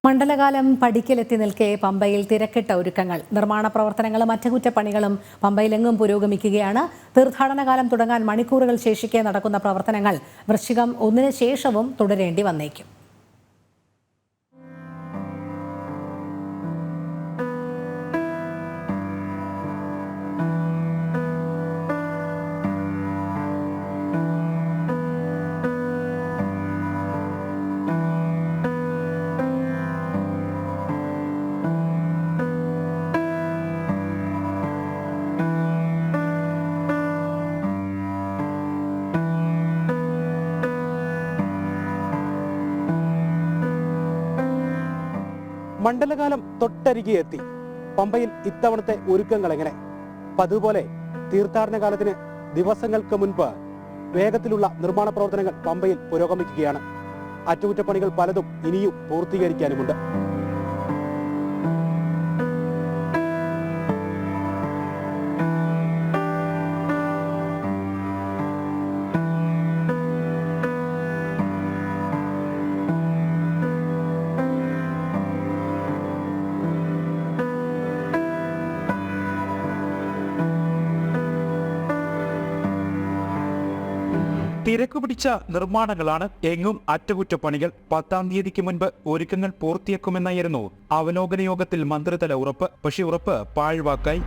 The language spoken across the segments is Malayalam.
മണ്ഡലകാലം പടിക്കലെത്തി നിൽക്കെ പമ്പയിൽ തിരക്കിട്ട ഒരുക്കങ്ങൾ. നിർമ്മാണ പ്രവർത്തനങ്ങളും അറ്റകുറ്റപ്പണികളും പമ്പയിലെങ്ങും പുരോഗമിക്കുകയാണ്. തീർത്ഥാടന കാലം തുടങ്ങാൻ മണിക്കൂറുകൾ ശേഷിക്കെ നടക്കുന്ന പ്രവർത്തനങ്ങൾ വൃശ്ചികം 1 ശേഷവും തുടരേണ്ടി വന്നേക്കും. മണ്ഡലകാലം തൊട്ടരികെ എത്തി. പമ്പയിൽ ഇത്തവണത്തെ ഒരുക്കങ്ങൾ എങ്ങനെ? പതുപോലെ തീർത്ഥാടന കാലത്തിന് ദിവസങ്ങൾക്ക് മുൻപ് വേഗത്തിലുള്ള നിർമ്മാണ പ്രവർത്തനങ്ങൾ പമ്പയിൽ പുരോഗമിക്കുകയാണ്. അറ്റകുറ്റപ്പണികൾ പലതും ഇനിയും പൂർത്തീകരിക്കാനുമുണ്ട്. തിരക്കു പിടിച്ച നിർമ്മാണങ്ങളാണ്. എങ്ങും അറ്റകുറ്റപ്പണികൾ. 10-ാം തീയതിക്ക് മുൻപ് ഒരുക്കങ്ങൾ പൂർത്തിയാക്കുമെന്നായിരുന്നു അവലോകന യോഗത്തിൽ മന്ത്രിതല ഉറപ്പ്. പക്ഷേ ഉറപ്പ് പാഴ്വാക്കായി.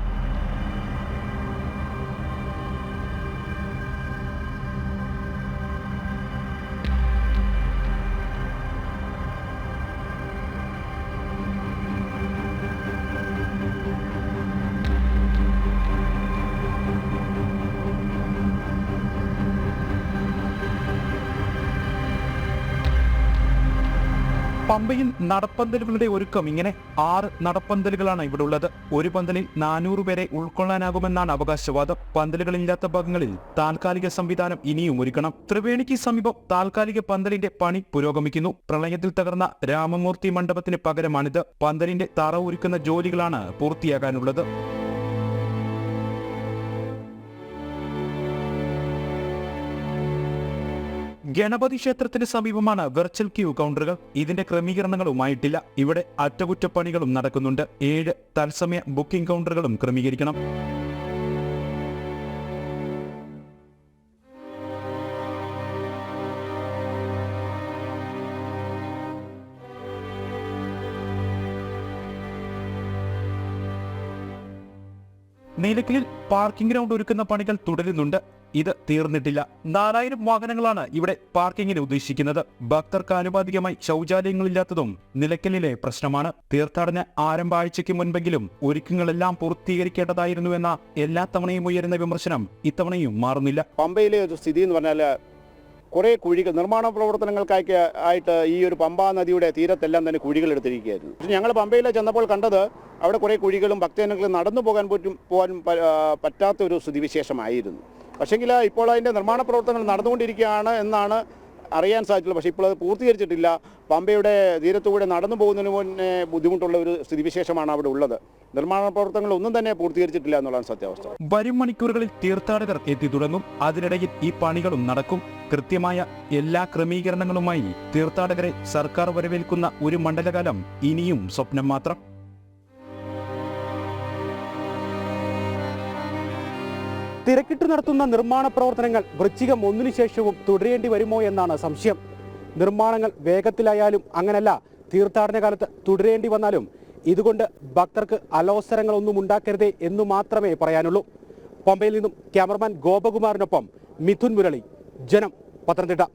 പമ്പയിൽ നടപ്പന്തലുകളുടെ ഒരുക്കം ഇങ്ങനെ. 6 നടപ്പന്തലുകളാണ് ഇവിടെ ഉള്ളത്. ഒരു പന്തലിൽ 400 പേരെ ഉൾക്കൊള്ളാനാകുമെന്നാണ് അവകാശവാദം. പന്തലുകളില്ലാത്ത ഭാഗങ്ങളിൽ താൽക്കാലിക സംവിധാനം ഇനിയും ഒരുക്കണം. ത്രിവേണിക്ക് സമീപം താൽക്കാലിക പന്തലിന്റെ പണി പുരോഗമിക്കുന്നു. പ്രളയത്തിൽ തകർന്ന രാമമൂർത്തി മണ്ഡപത്തിന് പകരമാണിത്. പന്തലിന്റെ തറ ഒരുക്കുന്ന ജോലികളാണ് പൂർത്തിയാകാനുള്ളത്. ഗണപതി ക്ഷേത്രത്തിന് സമീപമാണ് വെർച്വൽ ക്യൂ കൗണ്ടറുകൾ. ഇതിന്റെ ക്രമീകരണങ്ങളുമായിട്ടില്ല. ഇവിടെ അറ്റകുറ്റപ്പണികളും നടക്കുന്നുണ്ട്. 7 തത്സമയ ബുക്കിംഗ് കൗണ്ടറുകളും ക്രമീകരിക്കണം. നീലക്കലിൽ പാർക്കിംഗ് ഗ്രൗണ്ട് ഒരുക്കുന്ന പണികൾ തുടരുന്നുണ്ട്. ഇത് തീർന്നിട്ടില്ല. 4000 വാഹനങ്ങളാണ് ഇവിടെ പാർക്കിങ്ങിന് ഉദ്ദേശിക്കുന്നത്. ഭക്തർക്ക് ആനുപാതികമായി ശൗചാലയങ്ങളില്ലാത്തതും നിലയ്ക്കലിലെ പ്രശ്നമാണ്. തീർത്ഥാടന ആരംഭ ആഴ്ചയ്ക്ക് മുൻപെങ്കിലും ഒരുക്കങ്ങളെല്ലാം പൂർത്തീകരിക്കേണ്ടതായിരുന്നുവെന്ന എല്ലാ തവണയും ഉയരുന്ന വിമർശനം ഇത്തവണയും മാറുന്നില്ല. പമ്പയിലെ ഒരു സ്ഥിതി എന്ന് പറഞ്ഞാൽ കുറേ കുഴികൾ, നിർമ്മാണ പ്രവർത്തനങ്ങൾക്കായിട്ട് ഈ ഒരു പമ്പാ നദിയുടെ തീരത്തെല്ലാം തന്നെ കുഴികൾ എടുത്തിരിക്കുകയായിരുന്നു. പക്ഷേ ഞങ്ങൾ പമ്പയിൽ ചെന്നപ്പോൾ കണ്ടത് അവിടെ കുറേ കുഴികളും ഭക്തജനങ്ങളും നടന്നു പോകാൻ പറ്റാത്ത ഒരു സ്ഥിതിവിശേഷമായിരുന്നു. പക്ഷേങ്കിൽ ഇപ്പോൾ അതിൻ്റെ നിർമ്മാണ പ്രവർത്തനങ്ങൾ നടന്നുകൊണ്ടിരിക്കുകയാണ് എന്നാണ് അറിയാൻ സാധിച്ചുള്ളൂ. പക്ഷേ ഇപ്പോൾ അത് പൂർത്തീകരിച്ചിട്ടില്ല. പമ്പയുടെ തീരത്തുകൂടെ നടന്നു പോകുന്നതിന് മുന്നേ ബുദ്ധിമുട്ടുള്ള ഒരു സ്ഥിതിവിശേഷമാണ് അവിടെ ഉള്ളത്. നിർമ്മാണ പ്രവർത്തനങ്ങൾ ഒന്നും തന്നെ പൂർത്തീകരിച്ചിട്ടില്ല എന്നുള്ളതാണ് സത്യാവസ്ഥ. വരും മണിക്കൂറുകളിൽ തീർത്ഥാടകർ എത്തി തുടങ്ങും. അതിനിടയിൽ ഈ പണികളും നടക്കും. കൃത്യമായ എല്ലാ ക്രമീകരണങ്ങളുമായി തീർത്ഥാടകരെ സർക്കാർ വരവേൽക്കുന്ന ഒരു മണ്ഡലകാലം ഇനിയും സ്വപ്നം മാത്രം. തിരക്കിട്ട് നടത്തുന്ന നിർമ്മാണ പ്രവർത്തനങ്ങൾ വൃശ്ചികം 1 ശേഷവും തുടരേണ്ടി വരുമോ എന്നാണ് സംശയം. നിർമ്മാണങ്ങൾ വേഗത്തിലായാലും അങ്ങനല്ല, തീർത്ഥാടന കാലത്ത് തുടരേണ്ടി വന്നാലും ഇതുകൊണ്ട് ഭക്തർക്ക് അലോസരങ്ങളൊന്നും ഉണ്ടാക്കരുതേ എന്നു മാത്രമേ പറയാനുള്ളൂ. പമ്പയിൽ നിന്നും ക്യാമറമാൻ ഗോപകുമാറിനൊപ്പം മിഥുൻ മുരളി, ജനം, പത്തനംതിട്ട.